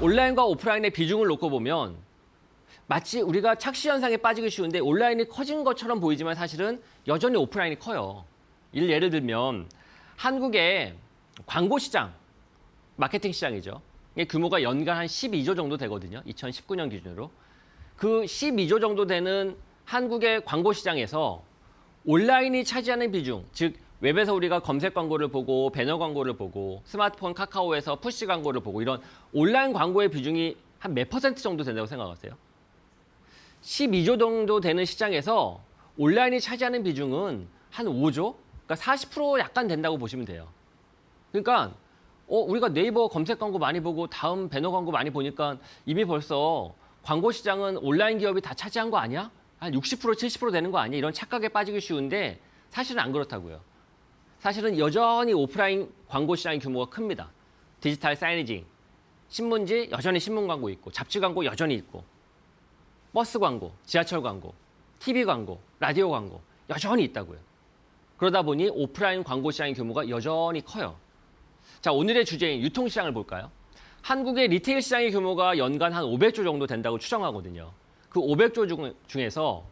온라인과 오프라인의 비중을 놓고 보면 마치 우리가 착시 현상에 빠지기 쉬운데 온라인이 커진 것처럼 보이지만 사실은 여전히 오프라인이 커요. 예를 들면 한국의 광고 시장, 마케팅 시장이죠. 이게 규모가 연간 한 12조 정도 되거든요. 2019년 기준으로. 그 12조 정도 되는 한국의 광고 시장에서 온라인이 차지하는 비중, 즉 웹에서 우리가 검색 광고를 보고 배너 광고를 보고 스마트폰 카카오에서 푸시 광고를 보고 이런 온라인 광고의 비중이 한 몇 퍼센트 정도 된다고 생각하세요? 12조 정도 되는 시장에서 온라인이 차지하는 비중은 한 5조? 그러니까 40% 약간 된다고 보시면 돼요. 그러니까 우리가 네이버 검색 광고 많이 보고 다음 배너 광고 많이 보니까 이미 벌써 광고 시장은 온라인 기업이 다 차지한 거 아니야? 한 60%, 70% 되는 거 아니야? 이런 착각에 빠지기 쉬운데 사실은 안 그렇다고요. 사실은 여전히 오프라인 광고 시장의 규모가 큽니다. 디지털 사이니징, 신문지 여전히 신문 광고 있고 잡지 광고 여전히 있고 버스 광고, 지하철 광고, TV 광고, 라디오 광고 여전히 있다고요. 그러다 보니 오프라인 광고 시장의 규모가 여전히 커요. 자, 오늘의 주제인 유통시장을 볼까요? 한국의 리테일 시장의 규모가 연간 한 500조 정도 된다고 추정하거든요. 그 500조 중에서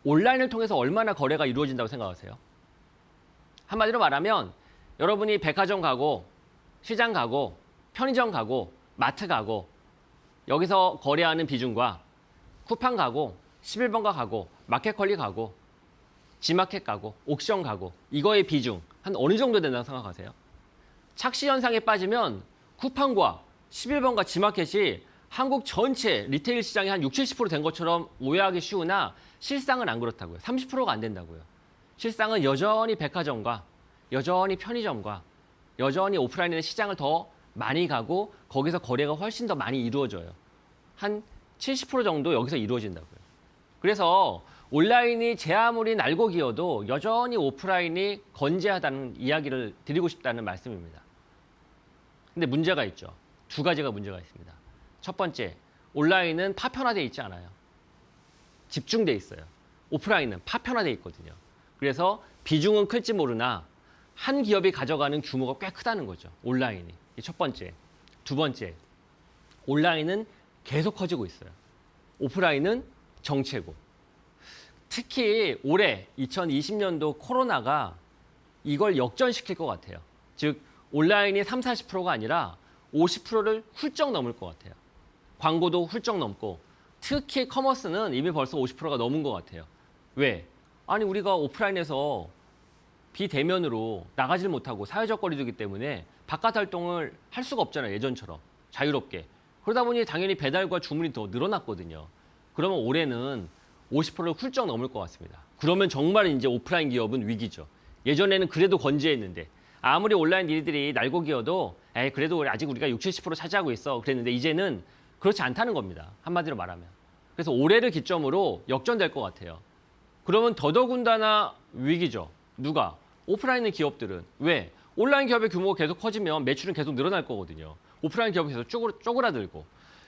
온라인을 통해서 얼마나 거래가 이루어진다고 생각하세요? 한마디로 말하면 여러분이 백화점 가고 시장 가고 편의점 가고 마트 가고 여기서 거래하는 비중과 쿠팡 가고 11번가 가고 마켓컬리 가고 지마켓 가고 옥션 가고 이거의 비중 한 어느 정도 된다고 생각하세요? 착시 현상에 빠지면 쿠팡과 11번가 지마켓이 한국 전체 리테일 시장이 한 60, 70% 된 것처럼 오해하기 쉬우나 실상은 안 그렇다고요. 30%가 안 된다고요. 실상은 여전히 백화점과 여전히 편의점과 여전히 오프라인의 시장을 더 많이 가고 거기서 거래가 훨씬 더 많이 이루어져요. 한 70% 정도 여기서 이루어진다고요. 그래서 온라인이 제 아무리 날고 기어도 여전히 오프라인이 건재하다는 이야기를 드리고 싶다는 말씀입니다. 근데 문제가 있죠. 두 가지가 문제가 있습니다. 첫 번째, 온라인은 파편화되어 있지 않아요. 집중돼 있어요. 오프라인은 파편화되어 있거든요. 그래서 비중은 클지 모르나 한 기업이 가져가는 규모가 꽤 크다는 거죠. 온라인이. 이게 첫 번째. 두 번째, 온라인은 계속 커지고 있어요. 오프라인은 정체고. 특히 올해 2020년도 코로나가 이걸 역전시킬 것 같아요. 즉 온라인이 30, 40%가 아니라 50%를 훌쩍 넘을 것 같아요. 광고도 훌쩍 넘고 특히 커머스는 이미 벌써 50%가 넘은 것 같아요. 왜? 아니 우리가 오프라인에서 비대면으로 나가질 못하고 사회적 거리두기 때문에 바깥 활동을 할 수가 없잖아요. 예전처럼 자유롭게. 그러다 보니 당연히 배달과 주문이 더 늘어났거든요. 그러면 올해는 50%를 훌쩍 넘을 것 같습니다. 그러면 정말 이제 오프라인 기업은 위기죠. 예전에는 그래도 건재했는데 아무리 온라인 일들이 날고 기어도 그래도 아직 우리가 60, 70% 차지하고 있어 그랬는데 이제는 그렇지 않다는 겁니다. 한마디로 말하면. 그래서 올해를 기점으로 역전될 것 같아요. 그러면 더더군다나 위기죠. 누가? 오프라인 기업들은. 왜? 온라인 기업의 규모가 계속 커지면 매출은 계속 늘어날 거거든요. 오프라인 기업이 계속 쪼그라들고.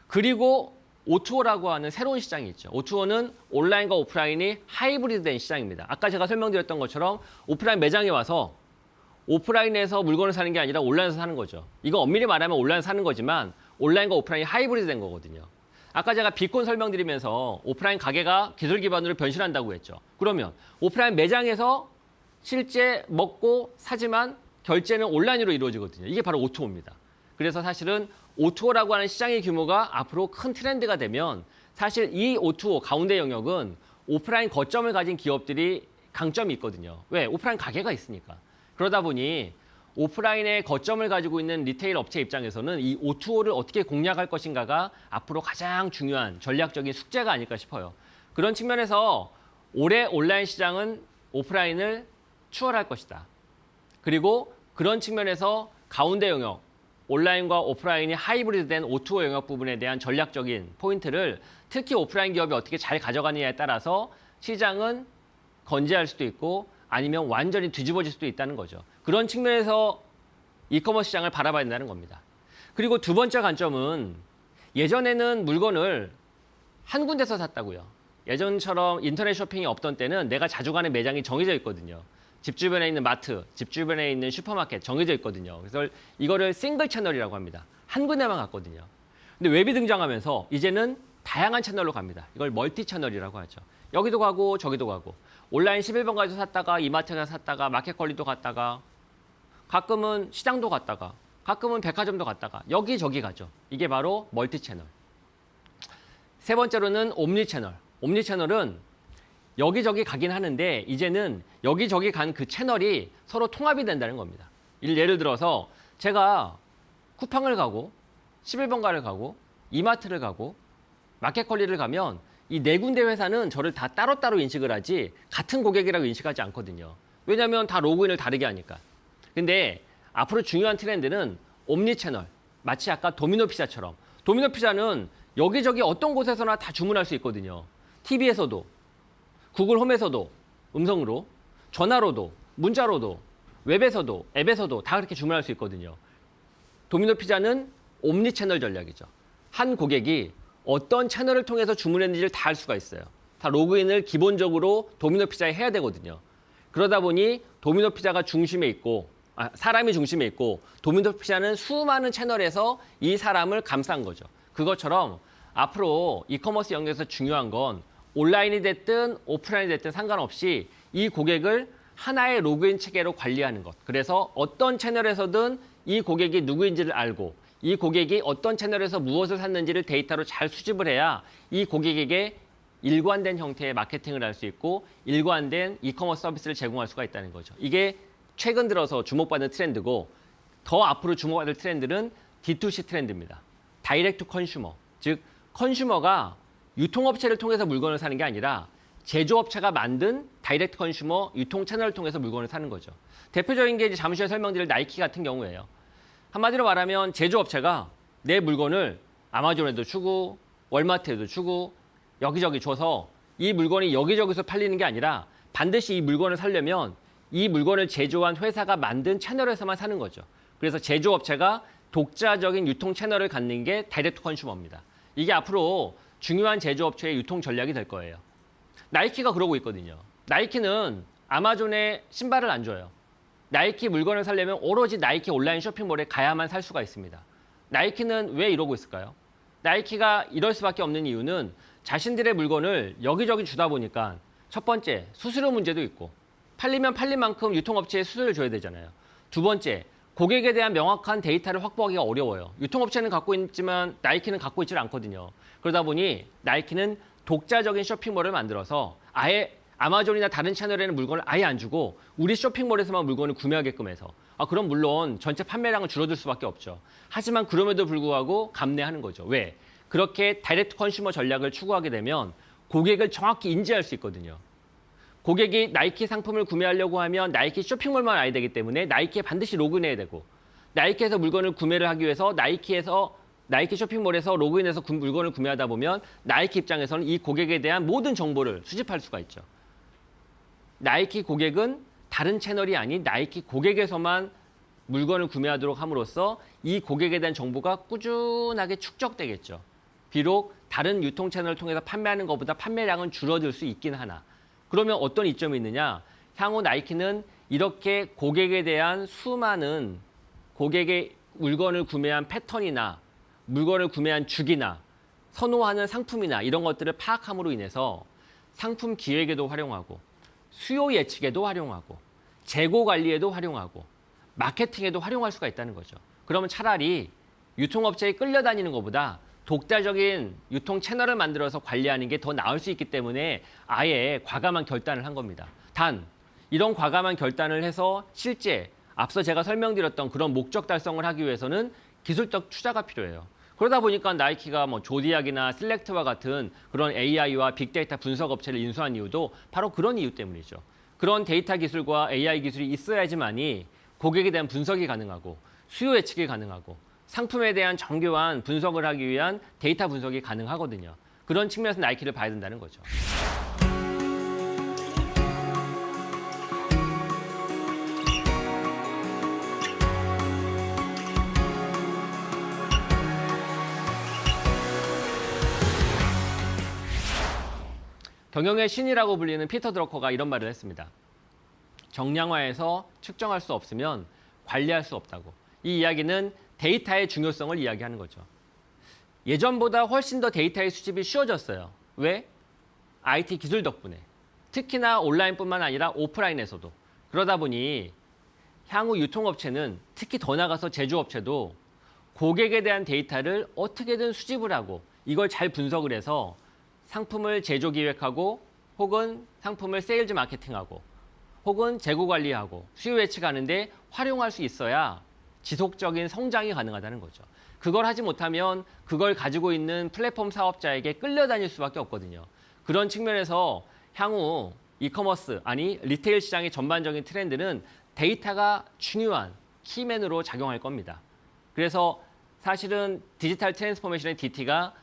그리고 O2O라고 하는 새로운 시장이 있죠. O2O는 온라인과 오프라인이 하이브리드된 시장입니다. 아까 제가 설명드렸던 것처럼 오프라인 매장에 와서 오프라인에서 물건을 사는 게 아니라 온라인에서 사는 거죠. 이거 엄밀히 말하면 온라인에서 사는 거지만 온라인과 오프라인이 하이브리드된 거거든요. 아까 제가 비콘 설명드리면서 오프라인 가게가 기술 기반으로 변신한다고 했죠. 그러면 오프라인 매장에서 실제 먹고 사지만 결제는 온라인으로 이루어지거든요. 이게 바로 O2O입니다. 그래서 사실은 O2O라고 하는 시장의 규모가 앞으로 큰 트렌드가 되면 사실 이 O2O 가운데 영역은 오프라인 거점을 가진 기업들이 강점이 있거든요. 왜? 오프라인 가게가 있으니까. 그러다 보니 오프라인의 거점을 가지고 있는 리테일 업체 입장에서는 이 O2O를 어떻게 공략할 것인가가 앞으로 가장 중요한 전략적인 숙제가 아닐까 싶어요. 그런 측면에서 올해 온라인 시장은 오프라인을 추월할 것이다. 그리고 그런 측면에서 가운데 영역, 온라인과 오프라인이 하이브리드된 O2O 영역 부분에 대한 전략적인 포인트를 특히 오프라인 기업이 어떻게 잘 가져가느냐에 따라서 시장은 건재할 수도 있고 아니면 완전히 뒤집어질 수도 있다는 거죠. 그런 측면에서 이커머스 시장을 바라봐야 된다는 겁니다. 그리고 두 번째 관점은 예전에는 물건을 한 군데서 샀다고요. 예전처럼 인터넷 쇼핑이 없던 때는 내가 자주 가는 매장이 정해져 있거든요. 집 주변에 있는 마트, 집 주변에 있는 슈퍼마켓 정해져 있거든요. 그래서 이거를 싱글 채널이라고 합니다. 한 군데만 갔거든요. 근데 웹이 등장하면서 이제는 다양한 채널로 갑니다. 이걸 멀티 채널이라고 하죠. 여기도 가고 저기도 가고 온라인 11번 가서 샀다가 이마트 가서 샀다가 마켓컬리도 갔다가 가끔은 시장도 갔다가 가끔은 백화점도 갔다가 여기저기 가죠. 이게 바로 멀티 채널. 세 번째로는 옴니 채널. 옴니 채널은 여기저기 가긴 하는데 이제는 여기저기 간 그 채널이 서로 통합이 된다는 겁니다. 예를 들어서 제가 쿠팡을 가고 11번가를 가고 이마트를 가고 마켓컬리를 가면 이 네 군데 회사는 저를 다 따로따로 인식을 하지 같은 고객이라고 인식하지 않거든요. 왜냐하면 다 로그인을 다르게 하니까. 근데 앞으로 중요한 트렌드는 옴니 채널. 마치 아까 도미노 피자처럼. 도미노 피자는 여기저기 어떤 곳에서나 다 주문할 수 있거든요. TV에서도, 구글 홈에서도 음성으로, 전화로도, 문자로도, 웹에서도, 앱에서도 다 그렇게 주문할 수 있거든요. 도미노 피자는 옴니 채널 전략이죠. 한 고객이 어떤 채널을 통해서 주문했는지를 다 알 수가 있어요. 다 로그인을 기본적으로 도미노 피자에 해야 되거든요. 그러다 보니 도미노 피자가 중심에 있고 사람이 중심에 있고 도미노 피자는 수많은 채널에서 이 사람을 감싼 거죠. 그것처럼 앞으로 이커머스 영역에서 중요한 건 온라인이 됐든 오프라인이 됐든 상관없이 이 고객을 하나의 로그인 체계로 관리하는 것. 그래서 어떤 채널에서든 이 고객이 누구인지를 알고 이 고객이 어떤 채널에서 무엇을 샀는지를 데이터로 잘 수집을 해야 이 고객에게 일관된 형태의 마케팅을 할 수 있고 일관된 이커머스 서비스를 제공할 수가 있다는 거죠. 이게 최근 들어서 주목받는 트렌드고 더 앞으로 주목받을 트렌드는 D2C 트렌드입니다. 다이렉트 컨슈머, 즉 컨슈머가 유통업체를 통해서 물건을 사는 게 아니라 제조업체가 만든 다이렉트 컨슈머 유통 채널을 통해서 물건을 사는 거죠. 대표적인 게 이제 잠시 후에 설명드릴 나이키 같은 경우예요. 한마디로 말하면 제조업체가 내 물건을 아마존에도 주고 월마트에도 주고 여기저기 줘서 이 물건이 여기저기서 팔리는 게 아니라 반드시 이 물건을 사려면 이 물건을 제조한 회사가 만든 채널에서만 사는 거죠. 그래서 제조업체가 독자적인 유통 채널을 갖는 게 다이렉트 컨슈머입니다. 이게 앞으로 중요한 제조업체의 유통 전략이 될 거예요. 나이키가 그러고 있거든요. 나이키는 아마존에 신발을 안 줘요. 나이키 물건을 사려면 오로지 나이키 온라인 쇼핑몰에 가야만 살 수가 있습니다. 나이키는 왜 이러고 있을까요? 나이키가 이럴 수밖에 없는 이유는 자신들의 물건을 여기저기 주다 보니까 첫 번째, 수수료 문제도 있고 팔리면 팔린 만큼 유통업체에 수수료를 줘야 되잖아요. 두 번째, 고객에 대한 명확한 데이터를 확보하기가 어려워요. 유통업체는 갖고 있지만 나이키는 갖고 있지 않거든요. 그러다 보니 나이키는 독자적인 쇼핑몰을 만들어서 아예 아마존이나 다른 채널에는 물건을 아예 안 주고 우리 쇼핑몰에서만 물건을 구매하게끔 해서 그럼 물론 전체 판매량은 줄어들 수밖에 없죠. 하지만 그럼에도 불구하고 감내하는 거죠. 왜? 그렇게 다이렉트 컨슈머 전략을 추구하게 되면 고객을 정확히 인지할 수 있거든요. 고객이 나이키 상품을 구매하려고 하면 나이키 쇼핑몰만 와야 되기 때문에 나이키에 반드시 로그인해야 되고 나이키에서 물건을 구매를 하기 위해서 나이키 쇼핑몰에서 로그인해서 물건을 구매하다 보면 나이키 입장에서는 이 고객에 대한 모든 정보를 수집할 수가 있죠. 나이키 고객은 다른 채널이 아닌 나이키 고객에서만 물건을 구매하도록 함으로써 이 고객에 대한 정보가 꾸준하게 축적되겠죠. 비록 다른 유통 채널을 통해서 판매하는 것보다 판매량은 줄어들 수 있긴 하나. 그러면 어떤 이점이 있느냐? 향후 나이키는 이렇게 고객에 대한 수많은 고객의 물건을 구매한 패턴이나 물건을 구매한 주기나 선호하는 상품이나 이런 것들을 파악함으로 인해서 상품 기획에도 활용하고 수요 예측에도 활용하고 재고 관리에도 활용하고 마케팅에도 활용할 수가 있다는 거죠. 그러면 차라리 유통업체에 끌려다니는 것보다 독자적인 유통 채널을 만들어서 관리하는 게 더 나을 수 있기 때문에 아예 과감한 결단을 한 겁니다. 단, 이런 과감한 결단을 해서 실제 앞서 제가 설명드렸던 그런 목적 달성을 하기 위해서는 기술적 투자가 필요해요. 그러다 보니까 나이키가 조디악이나 실렉트와 같은 그런 AI와 빅데이터 분석 업체를 인수한 이유도 바로 그런 이유 때문이죠. 그런 데이터 기술과 AI 기술이 있어야지만이 고객에 대한 분석이 가능하고 수요 예측이 가능하고 상품에 대한 정교한 분석을 하기 위한 데이터 분석이 가능하거든요. 그런 측면에서 나이키를 봐야 된다는 거죠. 경영의 신이라고 불리는 피터 드러커가 이런 말을 했습니다. 정량화해서 측정할 수 없으면 관리할 수 없다고. 이 이야기는 데이터의 중요성을 이야기하는 거죠. 예전보다 훨씬 더 데이터의 수집이 쉬워졌어요. 왜? IT 기술 덕분에. 특히나 온라인뿐만 아니라 오프라인에서도. 그러다 보니 향후 유통업체는 특히 더 나가서 제조업체도 고객에 대한 데이터를 어떻게든 수집을 하고 이걸 잘 분석을 해서 상품을 제조 기획하고 혹은 상품을 세일즈 마케팅하고 혹은 재고 관리하고 수요 예측하는데 활용할 수 있어야 지속적인 성장이 가능하다는 거죠. 그걸 하지 못하면 그걸 가지고 있는 플랫폼 사업자에게 끌려다닐 수밖에 없거든요. 그런 측면에서 향후 이커머스, 아니 리테일 시장의 전반적인 트렌드는 데이터가 중요한 키맨으로 작용할 겁니다. 그래서 사실은 디지털 트랜스포메이션의 DT가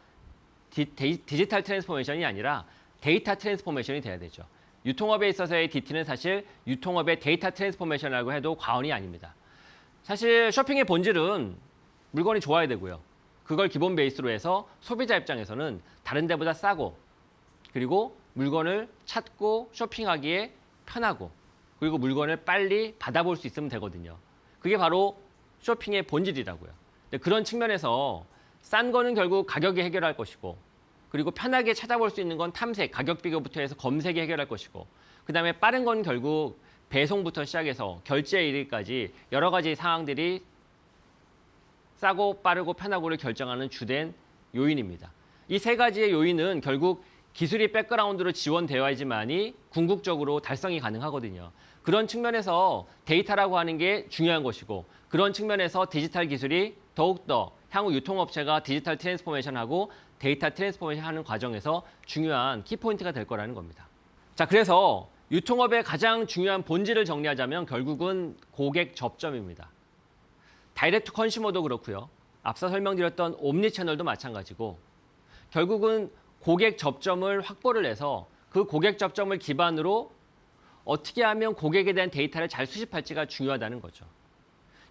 디지털 트랜스포메이션이 아니라 데이터 트랜스포메이션이 돼야 되죠. 유통업에 있어서의 DT는 사실 유통업의 데이터 트랜스포메이션이라고 해도 과언이 아닙니다. 사실 쇼핑의 본질은 물건이 좋아야 되고요. 그걸 기본 베이스로 해서 소비자 입장에서는 다른 데보다 싸고 그리고 물건을 찾고 쇼핑하기에 편하고 그리고 물건을 빨리 받아볼 수 있으면 되거든요. 그게 바로 쇼핑의 본질이라고요. 그런 측면에서 싼 거는 결국 가격이 해결할 것이고 그리고 편하게 찾아볼 수 있는 건 탐색, 가격 비교부터 해서 검색이 해결할 것이고 그다음에 빠른 건 결국 배송부터 시작해서 결제 일일까지 여러 가지 상황들이 싸고 빠르고 편하고를 결정하는 주된 요인입니다. 이 세 가지의 요인은 결국 기술이 백그라운드로 지원되어야지만이 궁극적으로 달성이 가능하거든요. 그런 측면에서 데이터라고 하는 게 중요한 것이고 그런 측면에서 디지털 기술이 더욱더 향후 유통업체가 디지털 트랜스포메이션하고 데이터 트랜스포메이션 하는 과정에서 중요한 키포인트가 될 거라는 겁니다. 자, 그래서 유통업의 가장 중요한 본질을 정리하자면 결국은 고객 접점입니다. 다이렉트 컨슈머도 그렇고요. 앞서 설명드렸던 옴니 채널도 마찬가지고 결국은 고객 접점을 확보를 해서 그 고객 접점을 기반으로 어떻게 하면 고객에 대한 데이터를 잘 수집할지가 중요하다는 거죠.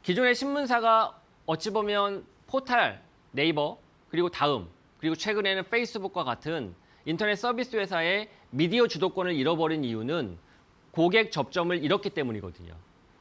기존의 신문사가 어찌 보면 포탈, 네이버, 그리고 다음, 그리고 최근에는 페이스북과 같은 인터넷 서비스 회사의 미디어 주도권을 잃어버린 이유는 고객 접점을 잃었기 때문이거든요.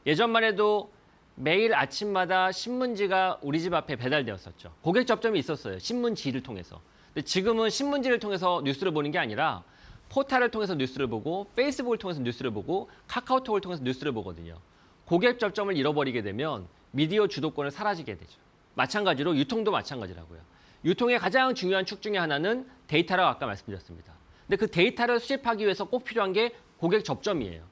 예전만 해도 매일 아침마다 신문지가 우리 집 앞에 배달되었었죠. 고객 접점이 있었어요. 신문지를 통해서. 근데 지금은 신문지를 통해서 뉴스를 보는 게 아니라 포탈을 통해서 뉴스를 보고 페이스북을 통해서 뉴스를 보고 카카오톡을 통해서 뉴스를 보거든요. 고객 접점을 잃어버리게 되면 미디어 주도권을 사라지게 되죠. 마찬가지로 유통도 마찬가지라고요. 유통의 가장 중요한 축 중에 하나는 데이터라고 아까 말씀드렸습니다. 근데 그 데이터를 수집하기 위해서 꼭 필요한 게 고객 접점이에요.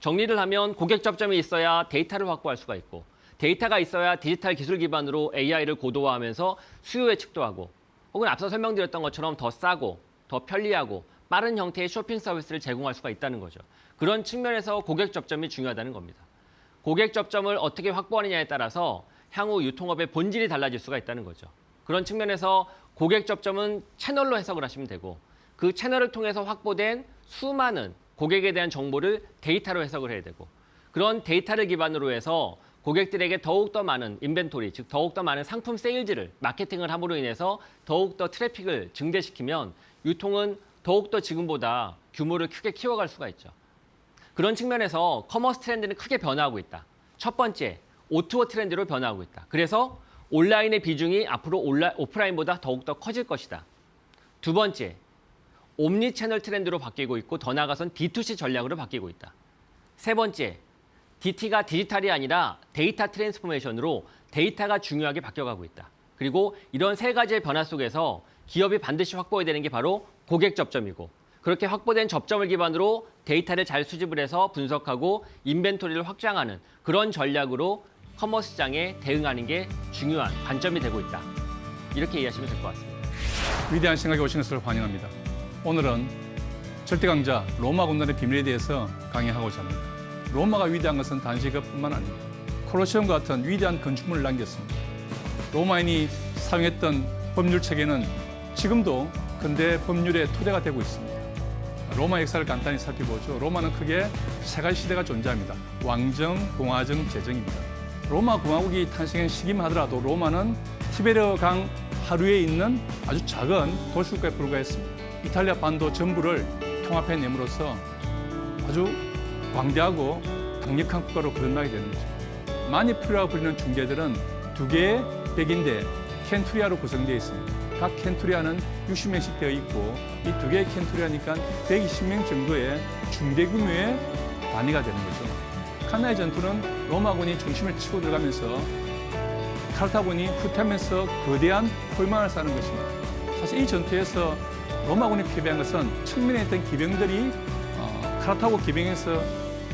정리를 하면 고객 접점이 있어야 데이터를 확보할 수가 있고 데이터가 있어야 디지털 기술 기반으로 AI를 고도화하면서 수요 예측도 하고 혹은 앞서 설명드렸던 것처럼 더 싸고 더 편리하고 빠른 형태의 쇼핑 서비스를 제공할 수가 있다는 거죠. 그런 측면에서 고객 접점이 중요하다는 겁니다. 고객 접점을 어떻게 확보하느냐에 따라서 향후 유통업의 본질이 달라질 수가 있다는 거죠. 그런 측면에서 고객 접점은 채널로 해석을 하시면 되고 그 채널을 통해서 확보된 수많은 고객에 대한 정보를 데이터로 해석을 해야 되고 그런 데이터를 기반으로 해서 고객들에게 더욱더 많은 인벤토리, 즉 더욱더 많은 상품 세일즈를 마케팅을 함으로 인해서 더욱더 트래픽을 증대시키면 유통은 더욱더 지금보다 규모를 크게 키워갈 수가 있죠. 그런 측면에서 커머스 트렌드는 크게 변화하고 있다. 첫 번째, O2O 트렌드로 변화하고 있다. 그래서 온라인의 비중이 앞으로 오프라인보다 더욱더 커질 것이다. 두 번째, 옴니 채널 트렌드로 바뀌고 있고 더 나아가선 D2C 전략으로 바뀌고 있다. 세 번째, DT가 디지털이 아니라 데이터 트랜스포메이션으로 데이터가 중요하게 바뀌어가고 있다. 그리고 이런 세 가지의 변화 속에서 기업이 반드시 확보해야 되는 게 바로 고객 접점이고 그렇게 확보된 접점을 기반으로 데이터를 잘 수집을 해서 분석하고 인벤토리를 확장하는 그런 전략으로 커머스 시장에 대응하는 게 중요한 관점이 되고 있다. 이렇게 이해하시면 될 것 같습니다. 위대한 생각에 오신 것을 환영합니다. 오늘은 절대강자 로마 군단의 비밀에 대해서 강의하고자 합니다. 로마가 위대한 것은 단지 그뿐만 아닙니다. 콜로세움과 같은 위대한 건축물을 남겼습니다. 로마인이 사용했던 법률 체계는 지금도 근대 법률의 토대가 되고 있습니다. 로마 역사를 간단히 살펴보죠. 로마는 크게 세 가지 시대가 존재합니다. 왕정, 공화정, 제정입니다. 로마 공화국이 탄생한 시기만 하더라도 로마는 티베리아 강 하류에 있는 아주 작은 도시국가에 불과했습니다. 이탈리아 반도 전부를 통합해냄으로써 아주 광대하고 강력한 국가로 거듭나게 되는 거죠. 마니프라고 불리는 중개들은 두 개의 백인대 켄투리아로 구성되어 있습니다. 각 켄투리아는 60명씩 되어 있고 이 두 개의 켄투리아니까 120명 정도의 중대 규모의 단위가 되는 거죠. 칸나의 전투는 로마군이 중심을 치고 들어가면서 카르타곤이 후퇴하면서 거대한 포위망을 쌓는 것입니다. 사실 이 전투에서 로마군이 패배한 것은 측면에 있던 기병들이 카르타고 기병에서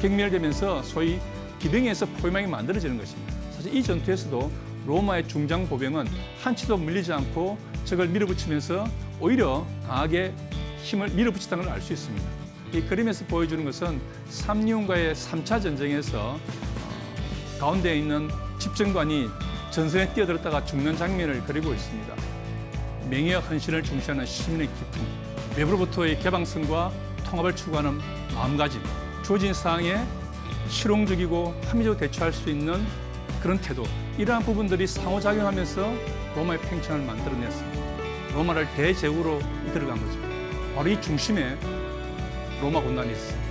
경멸되면서 소위 기병에서 포위망이 만들어지는 것입니다. 사실 이 전투에서도 로마의 중장 보병은 한치도 밀리지 않고 적을 밀어붙이면서 오히려 강하게 힘을 밀어붙였다는 걸 알 수 있습니다. 이 그림에서 보여주는 것은 삼리온과의 3차 전쟁에서 가운데에 있는 집정관이 전선에 뛰어들었다가 죽는 장면을 그리고 있습니다. 명예와 헌신을 중시하는 시민의 기쁨, 외부로부터의 개방성과 통합을 추구하는 마음가짐, 주어진 사항에 실용적이고 합리적으로 대처할 수 있는 그런 태도, 이러한 부분들이 상호작용하면서 로마의 팽창을 만들어냈습니다. 로마를 대제국으로 이끌어간 거죠. 바로 이 중심에 로마 군단이 있습니다.